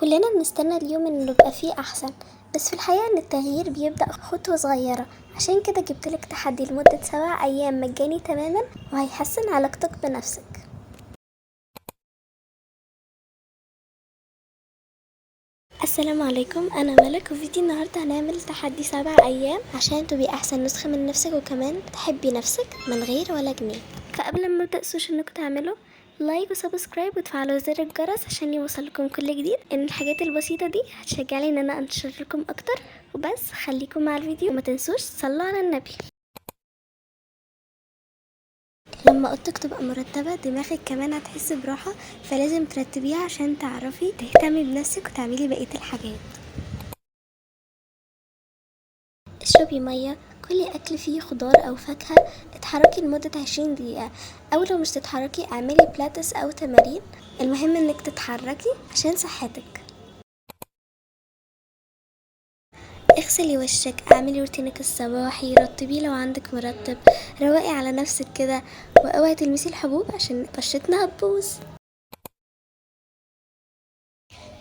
كلنا بنستنى اليوم انه نبقى فيه احسن، بس في الحقيقة ان التغيير بيبدأ خطوة صغيرة. عشان كده جبتلك تحدي لمدة 7 ايام مجاني تماما، وهيحسن علاقتك بنفسك. السلام عليكم، انا ملك، وفي فيديو النهاردة هنعمل تحدي 7 ايام عشان تبقي احسن نسخة من نفسك، وكمان تحبي نفسك من غير ولا جنيه. فقبل ما تنسوش انكم تعملوا لايك وسبسكرايب وتفعلوا زر الجرس عشان يوصلكم كل جديد، ان الحاجات البسيطة دي هتشجعني ان انا انشر لكم اكتر. وبس خليكم مع الفيديو، وما تنسوش صلوا على النبي. لما اوضتك تبقى مرتبة دماغك كمان هتحس براحة، فلازم ترتبيها عشان تعرفي تهتمي بنفسك وتعملي بقية الحاجات. اشربي مية، كلي اكل فيه خضار او فاكهة، اتحركي لمدة 20 دقيقة، او لو مش تتحركي اعملي بلاتس او تمارين. المهم انك تتحركي عشان صحتك. اغسلي وشك، اعملي روتينك الصباحي، رطبيه لو عندك مرطب، روقي على نفسك كده، واوعي تلمسي الحبوب عشان بشرتنا هتبوظ.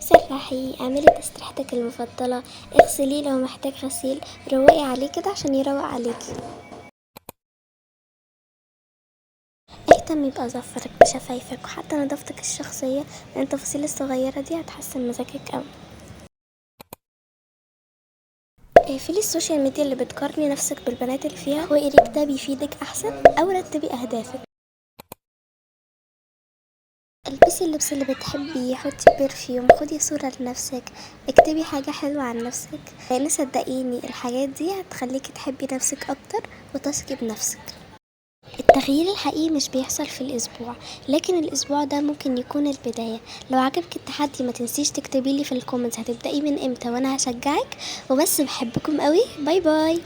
سرحي، اعملي تسريحتك المفضلة، اغسليه لو محتاج غسيل، روقي عليه كده عشان يروق عليكي. اهتمي بأظافرك بشفايفك وحتى نظافتك الشخصية، لأن التفاصيل الصغيرة دي هتحسن مزاجك اوي. اقفلي السوشيال ميديا اللي بتقارني نفسك بالبنات اللي فيها، واقري كتاب يفيدك احسن، او رتبي اهدافك. البسي اللبس اللي بتحبيه، حطي برفيوم، خدي صورة لنفسك، اكتبي حاجة حلوة عن نفسك، لان صدقيني الحاجات دي هتخليكي تحبي نفسك اكتر وتثقي بنفسك. التغيير الحقيقي مش بيحصل في الاسبوع، لكن الاسبوع ده ممكن يكون البداية. لو عجبك التحدي ما تنسيش تكتبيلي في الكومنتس هتبدأي من امتى وانا هشجعك. وبس بحبكم قوي، باي باي.